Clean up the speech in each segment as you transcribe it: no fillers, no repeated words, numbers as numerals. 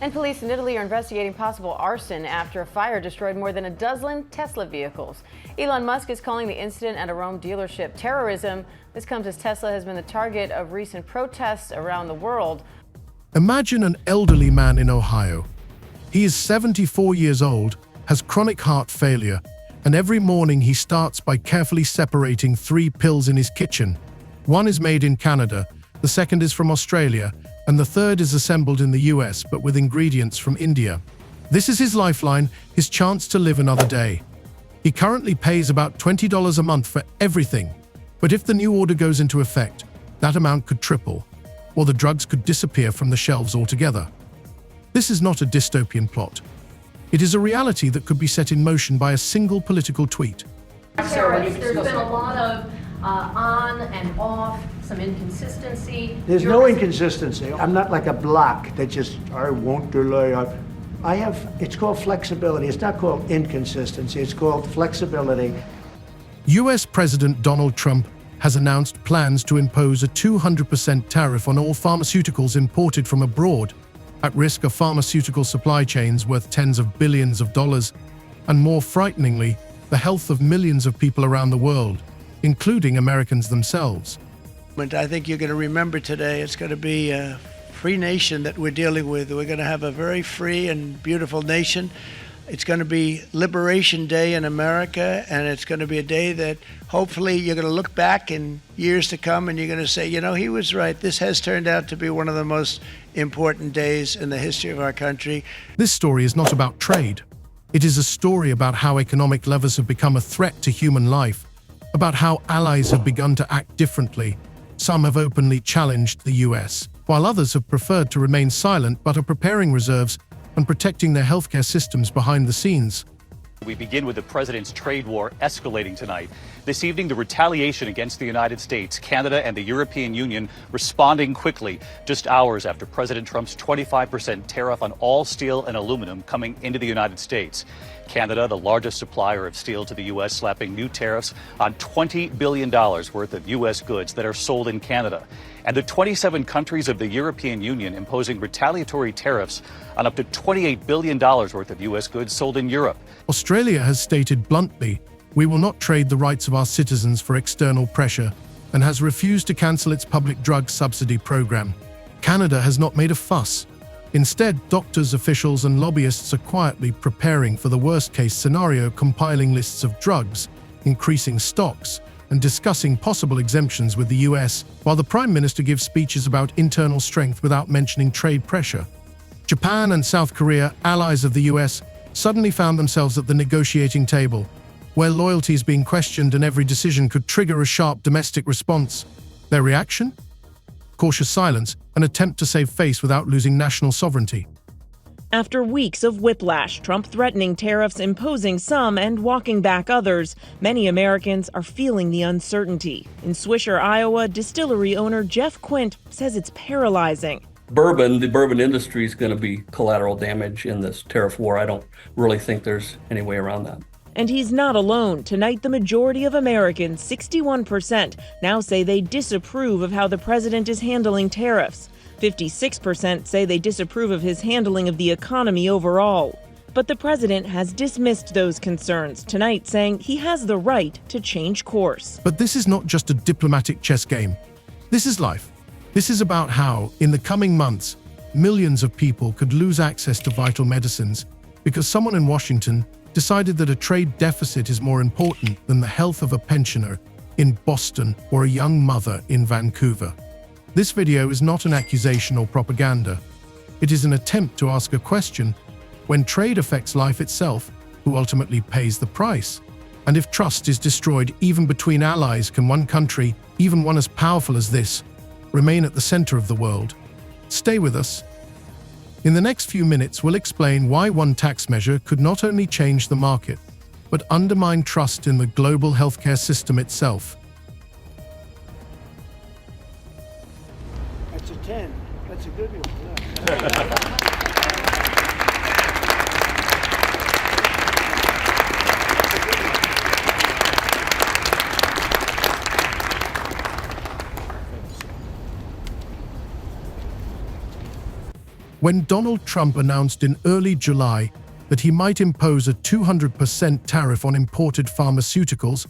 And police in Italy are investigating possible arson after a fire destroyed more than a dozen Tesla vehicles. Elon Musk is calling the incident at a Rome dealership terrorism. This comes as Tesla has been the target of recent protests around the world. Imagine an elderly man in Ohio. He is 74 years old, has chronic heart failure, and every morning he starts by carefully separating 3 pills in his kitchen. One is made in Canada, the second is from Australia, and the third is assembled in the US but with ingredients from India. This is his lifeline, his chance to live another day. He currently pays about $20 a month for everything, but if the new order goes into effect, that amount could triple, or the drugs could disappear from the shelves altogether. This is not a dystopian plot. It is a reality that could be set in motion by a single political tweet. There's been a lot of on and off, some inconsistency. There's no inconsistency. I'm not like a block that just, I won't delay. It's called flexibility. It's not called inconsistency. It's called flexibility. US President Donald Trump has announced plans to impose a 200% tariff on all pharmaceuticals imported from abroad, at risk of pharmaceutical supply chains worth tens of billions of dollars, and more frighteningly, the health of millions of people around the world, including Americans themselves. I think you're going to remember today, it's going to be a free nation that we're dealing with. We're going to have a very free and beautiful nation. It's going to be Liberation Day in America, and it's going to be a day that hopefully you're going to look back in years to come and you're going to say, you know, he was right. This has turned out to be one of the most important days in the history of our country. This story is not about trade. It is a story about how economic levers have become a threat to human life, about how allies have begun to act differently. Some have openly challenged the US, while others have preferred to remain silent but are preparing reserves and protecting their healthcare systems behind the scenes. We begin with the president's trade war escalating tonight. This evening, the retaliation against the United States, Canada, and the European Union responding quickly, just hours after President Trump's 25% tariff on all steel and aluminum coming into the United States. Canada, the largest supplier of steel to the U.S., slapping new tariffs on $20 billion worth of U.S. goods that are sold in Canada. And the 27 countries of the European Union imposing retaliatory tariffs on up to $28 billion worth of U.S. goods sold in Europe. Australia has stated bluntly, we will not trade the rights of our citizens for external pressure, and has refused to cancel its public drug subsidy program. Canada has not made a fuss. Instead, doctors, officials, and lobbyists are quietly preparing for the worst-case scenario, compiling lists of drugs, increasing stocks, and discussing possible exemptions with the US, while the Prime Minister gives speeches about internal strength without mentioning trade pressure. Japan and South Korea, allies of the US, suddenly found themselves at the negotiating table, where loyalty is being questioned and every decision could trigger a sharp domestic response. Their reaction? Cautious silence, an attempt to save face without losing national sovereignty. After weeks of whiplash, Trump threatening tariffs, imposing some, and walking back others, many Americans are feeling the uncertainty. In Swisher, Iowa, distillery owner Jeff Quint says it's paralyzing. The bourbon industry is going to be collateral damage in this tariff war. I don't really think there's any way around that. And he's not alone. Tonight, the majority of Americans, 61%, now say they disapprove of how the president is handling tariffs. 56% say they disapprove of his handling of the economy overall. But the president has dismissed those concerns tonight, saying he has the right to change course. But this is not just a diplomatic chess game. This is life. This is about how, in the coming months, millions of people could lose access to vital medicines because someone in Washington decided that a trade deficit is more important than the health of a pensioner in Boston or a young mother in Vancouver. This video is not an accusation or propaganda. It is an attempt to ask a question. When trade affects life itself, who ultimately pays the price? And if trust is destroyed even between allies, can one country, even one as powerful as this, remain at the center of the world? Stay with us. In the next few minutes, we'll explain why one tax measure could not only change the market, but undermine trust in the global healthcare system itself. That's a 10. That's a good one. Yeah. When Donald Trump announced in early July that he might impose a 200% tariff on imported pharmaceuticals,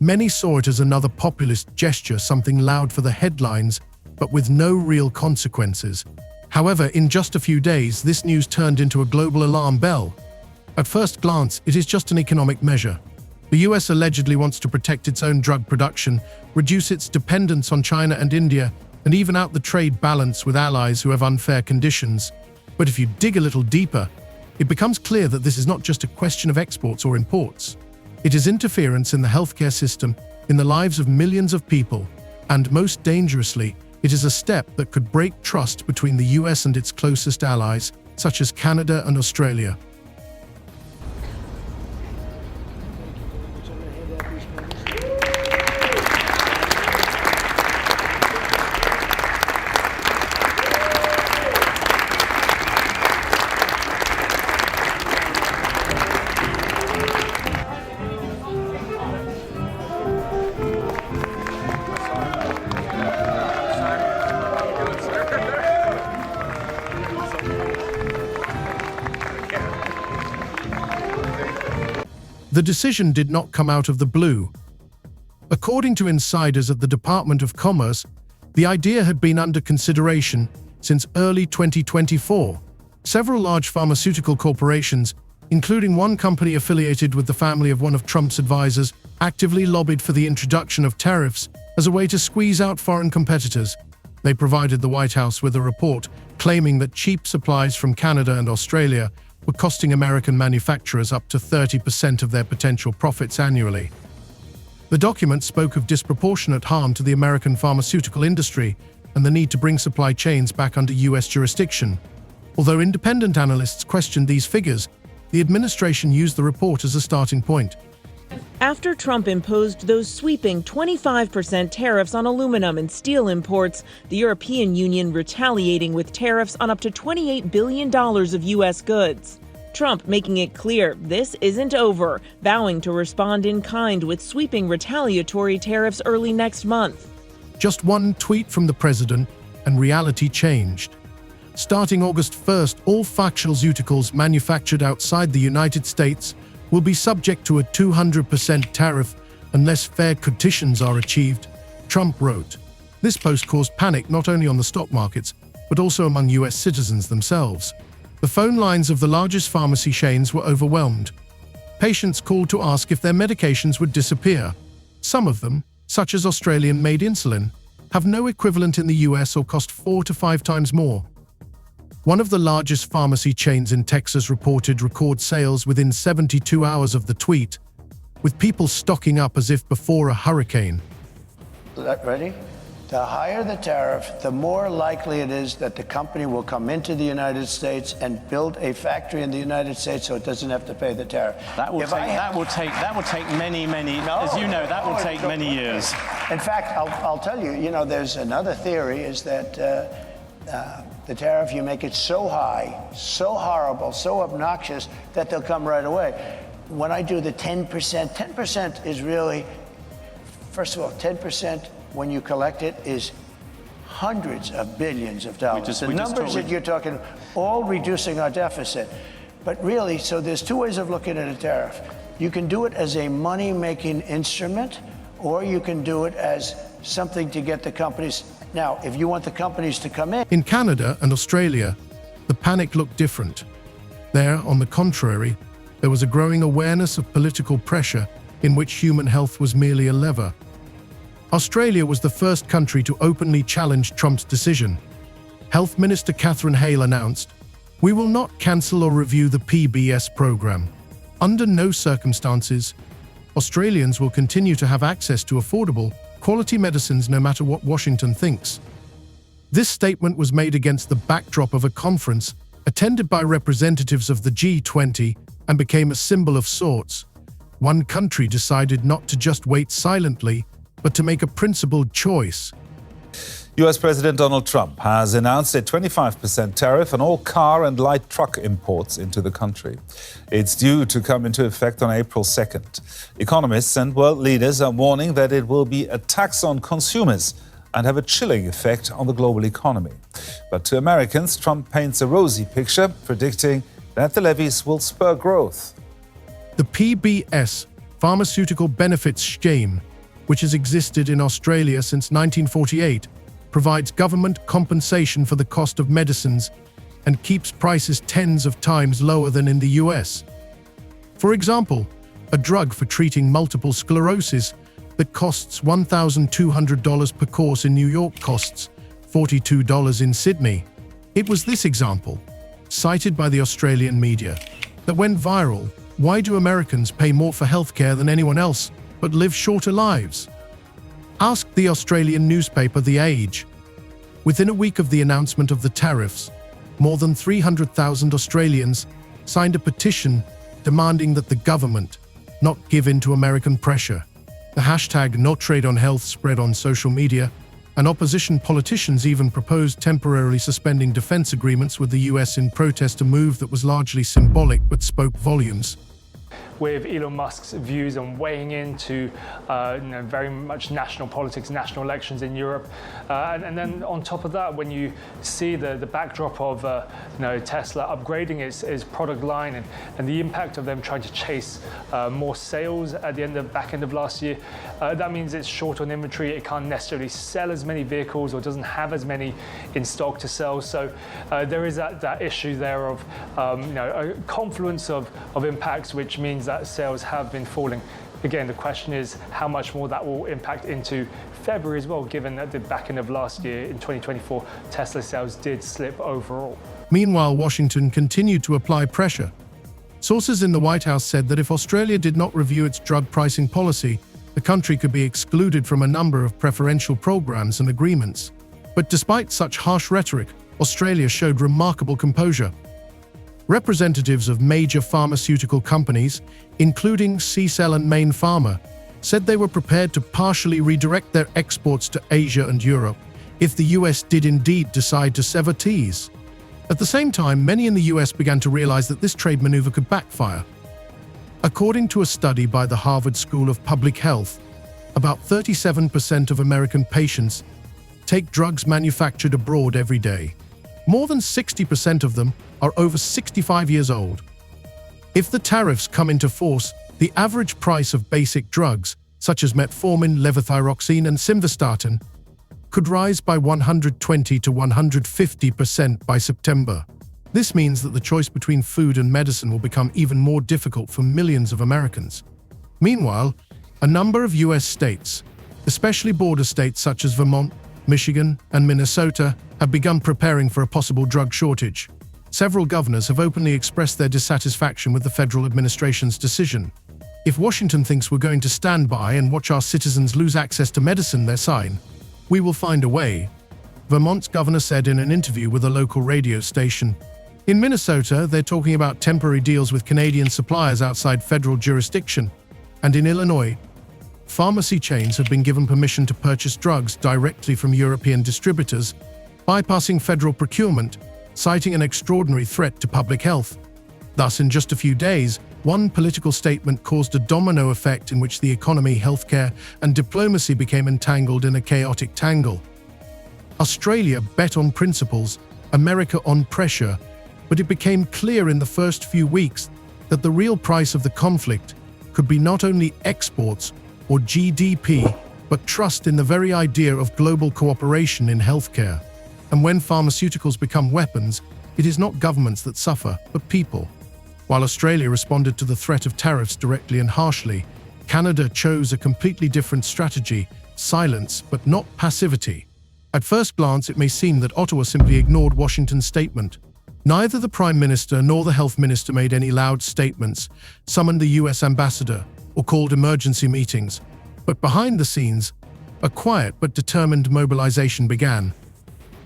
many saw it as another populist gesture, something loud for the headlines, but with no real consequences. However, in just a few days, this news turned into a global alarm bell. At first glance, it is just an economic measure. The US allegedly wants to protect its own drug production, reduce its dependence on China and India, and even out the trade balance with allies who have unfair conditions. But if you dig a little deeper, it becomes clear that this is not just a question of exports or imports. It is interference in the healthcare system, in the lives of millions of people, and most dangerously, it is a step that could break trust between the US and its closest allies, such as Canada and Australia. The decision did not come out of the blue. According to insiders at the Department of Commerce, the idea had been under consideration since early 2024. Several large pharmaceutical corporations, including one company affiliated with the family of one of Trump's advisors, actively lobbied for the introduction of tariffs as a way to squeeze out foreign competitors. They provided the White House with a report claiming that cheap supplies from Canada and Australia were costing American manufacturers up to 30% of their potential profits annually. The document spoke of disproportionate harm to the American pharmaceutical industry and the need to bring supply chains back under US jurisdiction. Although independent analysts questioned these figures, the administration used the report as a starting point. After Trump imposed those sweeping 25% tariffs on aluminum and steel imports, the European Union retaliating with tariffs on up to $28 billion of U.S. goods. Trump making it clear this isn't over, vowing to respond in kind with sweeping retaliatory tariffs early next month. Just one tweet from the president, and reality changed. Starting August 1st, all pharmaceuticals manufactured outside the United States will be subject to a 200% tariff unless fair conditions are achieved, Trump wrote. This post caused panic not only on the stock markets, but also among US citizens themselves. The phone lines of the largest pharmacy chains were overwhelmed. Patients called to ask if their medications would disappear. Some of them, such as Australian-made insulin, have no equivalent in the US or cost 4 to 5 times more. One of the largest pharmacy chains in Texas reported record sales within 72 hours of the tweet, with people stocking up as if before a hurricane. Ready? The higher the tariff, the more likely it is that the company will come into the United States and build a factory in the United States so it doesn't have to pay the tariff. That will take many, as you know, that will take many years. In fact, I'll tell you, there's another theory is that the tariff, you make it so high, so horrible, so obnoxious that they'll come right away. When I do the 10%, 10% is really, first of all, 10% when you collect it is hundreds of billions of dollars. The numbers that you're talking, all reducing our deficit. But really, so there's two ways of looking at a tariff. You can do it as a money-making instrument, or you can do it as something to get the companies. Now, if you want the companies to come in. In Canada and Australia, the panic looked different. There, on the contrary, there was a growing awareness of political pressure in which human health was merely a lever. Australia was the first country to openly challenge Trump's decision. Health Minister Catherine Hale announced, "We will not cancel or review the PBS program. Under no circumstances, Australians will continue to have access to affordable, quality medicines no matter what Washington thinks." This statement was made against the backdrop of a conference attended by representatives of the G20 and became a symbol of sorts. One country decided not to just wait silently, but to make a principled choice. US President Donald Trump has announced a 25% tariff on all car and light truck imports into the country. It's due to come into effect on April 2nd. Economists and world leaders are warning that it will be a tax on consumers and have a chilling effect on the global economy. But to Americans, Trump paints a rosy picture, predicting that the levies will spur growth. The PBS, Pharmaceutical Benefits Scheme, which has existed in Australia since 1948, provides government compensation for the cost of medicines and keeps prices tens of times lower than in the US. For example, a drug for treating multiple sclerosis that costs $1,200 per course in New York costs $42 in Sydney. It was this example, cited by the Australian media, that went viral. Why do Americans pay more for healthcare than anyone else but live shorter lives? Asked the Australian newspaper The Age. Within a week of the announcement of the tariffs, more than 300,000 Australians signed a petition demanding that the government not give in to American pressure. The hashtag #NotTradeOnHealth spread on social media, and opposition politicians even proposed temporarily suspending defense agreements with the US in protest, a move that was largely symbolic but spoke volumes. With Elon Musk's views on weighing into very much national politics, national elections in Europe. And then on top of that, when you see the backdrop of Tesla upgrading its product line and the impact of them trying to chase more sales at the back end of last year, that means it's short on inventory. It can't necessarily sell as many vehicles or doesn't have as many in stock to sell. So there is that issue there of a confluence of impacts, which means that sales have been falling. Again, the question is how much more that will impact into February as well, given that the back end of last year in 2024, Tesla sales did slip overall. Meanwhile, Washington continued to apply pressure. Sources in the White House said that if Australia did not review its drug pricing policy, the country could be excluded from a number of preferential programs and agreements. But despite such harsh rhetoric, Australia showed remarkable composure. Representatives of major pharmaceutical companies, including CSL and Main Pharma, said they were prepared to partially redirect their exports to Asia and Europe if the US did indeed decide to sever ties. At the same time, many in the US began to realize that this trade maneuver could backfire. According to a study by the Harvard School of Public Health, about 37% of American patients take drugs manufactured abroad every day. More than 60% of them are over 65 years old. If the tariffs come into force, the average price of basic drugs, such as metformin, levothyroxine, and simvastatin, could rise by 120 to 150% by September. This means that the choice between food and medicine will become even more difficult for millions of Americans. Meanwhile, a number of US states, especially border states such as Vermont, Michigan, and Minnesota, have begun preparing for a possible drug shortage. Several governors have openly expressed their dissatisfaction with the federal administration's decision. If Washington thinks we're going to stand by and watch our citizens lose access to medicine, they're saying, we will find a way, Vermont's governor said in an interview with a local radio station. In Minnesota, they're talking about temporary deals with Canadian suppliers outside federal jurisdiction. And in Illinois, pharmacy chains have been given permission to purchase drugs directly from European distributors, bypassing federal procurement, citing an extraordinary threat to public health. Thus, in just a few days, one political statement caused a domino effect in which the economy, healthcare, and diplomacy became entangled in a chaotic tangle. Australia bet on principles, America on pressure, but it became clear in the first few weeks that the real price of the conflict could be not only exports or GDP, but trust in the very idea of global cooperation in healthcare. And when pharmaceuticals become weapons, it is not governments that suffer, but people. While Australia responded to the threat of tariffs directly and harshly, Canada chose a completely different strategy: silence, but not passivity. At first glance, it may seem that Ottawa simply ignored Washington's statement. Neither the Prime Minister nor the Health Minister made any loud statements, summoned the US ambassador, or called emergency meetings. But behind the scenes, a quiet but determined mobilization began.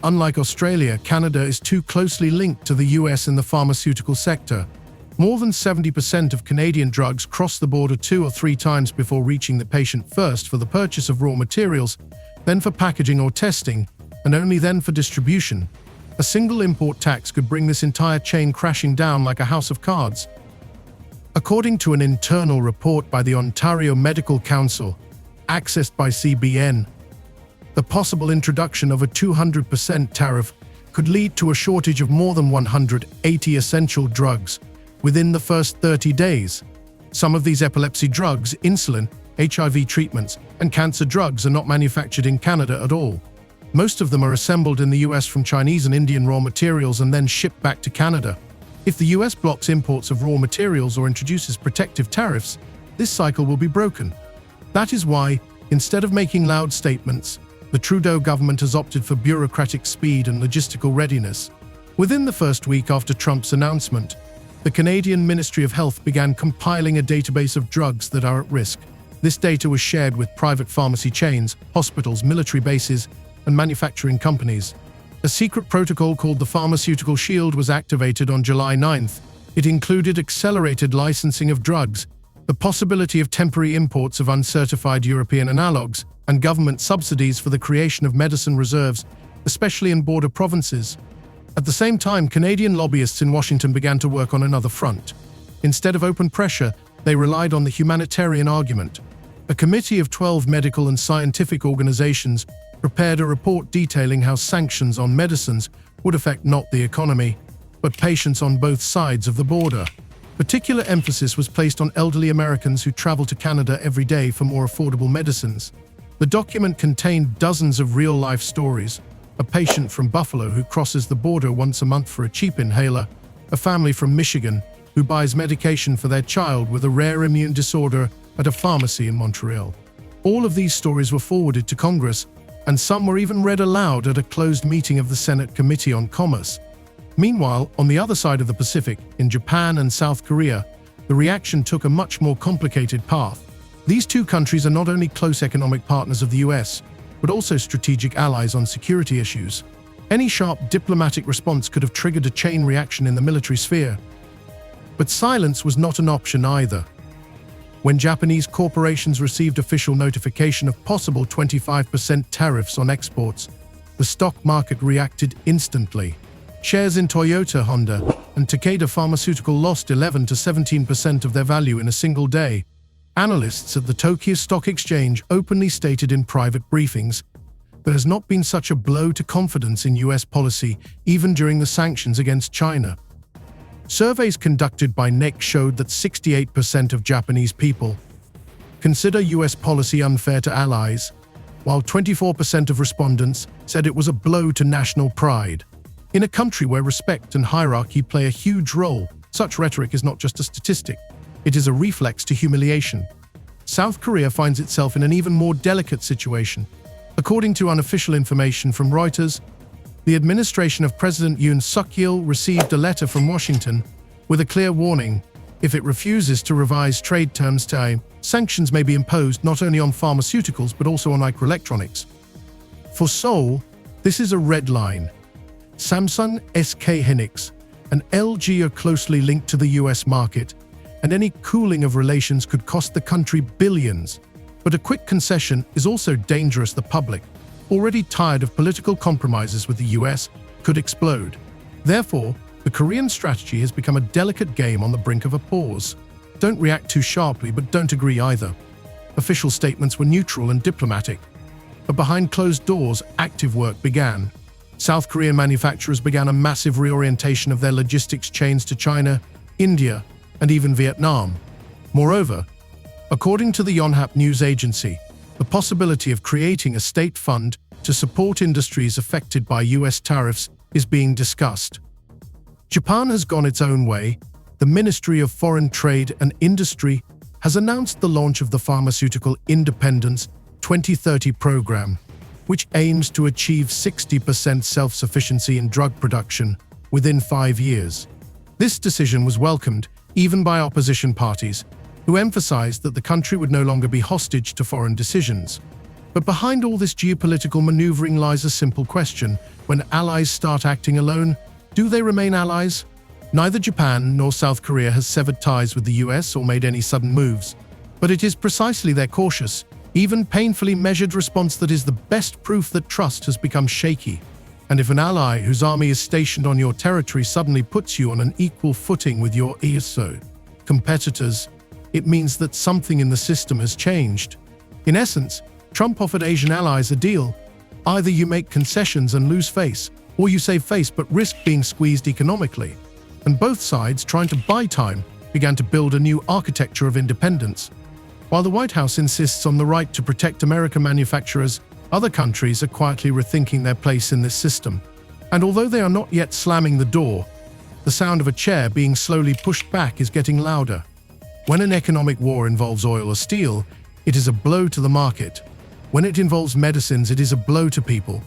Unlike Australia, Canada is too closely linked to the US in the pharmaceutical sector. More than 70% of Canadian drugs cross the border 2 or 3 times before reaching the patient, first for the purchase of raw materials, then for packaging or testing, and only then for distribution. A single import tax could bring this entire chain crashing down like a house of cards. According to an internal report by the Ontario Medical Council, accessed by CBN, The possible introduction of a 200% tariff could lead to a shortage of more than 180 essential drugs within the first 30 days. Some of these epilepsy drugs, insulin, HIV treatments, and cancer drugs are not manufactured in Canada at all. Most of them are assembled in the US from Chinese and Indian raw materials and then shipped back to Canada. If the US blocks imports of raw materials or introduces protective tariffs, this cycle will be broken. That is why, instead of making loud statements, the Trudeau government has opted for bureaucratic speed and logistical readiness. Within the first week after Trump's announcement, the Canadian Ministry of Health began compiling a database of drugs that are at risk. This data was shared with private pharmacy chains, hospitals, military bases, and manufacturing companies. A secret protocol called the Pharmaceutical Shield was activated on July 9th. It included accelerated licensing of drugs, the possibility of temporary imports of uncertified European analogues, and government subsidies for the creation of medicine reserves, especially in border provinces. At the same time, Canadian lobbyists in Washington began to work on another front. Instead of open pressure, they relied on the humanitarian argument. A committee of 12 medical and scientific organizations prepared a report detailing how sanctions on medicines would affect not the economy, but patients on both sides of the border. Particular emphasis was placed on elderly Americans who travel to Canada every day for more affordable medicines. The document contained dozens of real-life stories: a patient from Buffalo who crosses the border once a month for a cheap inhaler, a family from Michigan who buys medication for their child with a rare immune disorder at a pharmacy in Montreal. All of these stories were forwarded to Congress, and some were even read aloud at a closed meeting of the Senate Committee on Commerce. Meanwhile, on the other side of the Pacific, in Japan and South Korea, the reaction took a much more complicated path. These two countries are not only close economic partners of the US, but also strategic allies on security issues. Any sharp diplomatic response could have triggered a chain reaction in the military sphere. But silence was not an option either. When Japanese corporations received official notification of possible 25% tariffs on exports, the stock market reacted instantly. Shares in Toyota, Honda, and Takeda Pharmaceutical lost 11 to 17% of their value in a single day. Analysts at the Tokyo Stock Exchange openly stated in private briefings, "There has not been such a blow to confidence in US policy, even during the sanctions against China." Surveys conducted by NEC showed that 68% of Japanese people consider US policy unfair to allies, while 24% of respondents said it was a blow to national pride. In a country where respect and hierarchy play a huge role, such rhetoric is not just a statistic. It is a reflex to humiliation. South Korea finds itself in an even more delicate situation. According to unofficial information from Reuters, the administration of President Yoon Suk-yeol received a letter from Washington with a clear warning: if it refuses to revise trade terms today, sanctions may be imposed not only on pharmaceuticals but also on microelectronics. For Seoul, this is a red line. Samsung, SK Hynix, and LG are closely linked to the US market, and any cooling of relations could cost the country billions. But a quick concession is also dangerous. The public, already tired of political compromises with the US, could explode. Therefore, the Korean strategy has become a delicate game on the brink of a pause. Don't react too sharply, but don't agree either. Official statements were neutral and diplomatic, but behind closed doors, active work began. South Korean manufacturers began a massive reorientation of their logistics chains to China, India, and even Vietnam. Moreover, according to the Yonhap news agency, the possibility of creating a state fund to support industries affected by US tariffs is being discussed. Japan has gone its own way. The Ministry of Foreign Trade and Industry has announced the launch of the Pharmaceutical Independence 2030 program, which aims to achieve 60% self-sufficiency in drug production within 5 years. This decision was welcomed even by opposition parties, who emphasized that the country would no longer be hostage to foreign decisions. But behind all this geopolitical maneuvering lies a simple question: when allies start acting alone, do they remain allies? Neither Japan nor South Korea has severed ties with the US or made any sudden moves. But it is precisely their cautious, even painfully measured response that is the best proof that trust has become shaky. And if an ally whose army is stationed on your territory suddenly puts you on an equal footing with your ESO competitors, it means that something in the system has changed. In essence, Trump offered Asian allies a deal, Either you make concessions and lose face, or you save face but risk being squeezed economically. And both sides, trying to buy time, began to build a new architecture of independence. While the White House insists on the right to protect American manufacturers, other countries are quietly rethinking their place in this system. And although they are not yet slamming the door, the sound of a chair being slowly pushed back is getting louder. When an economic war involves oil or steel, it is a blow to the market. When it involves medicines, it is a blow to people.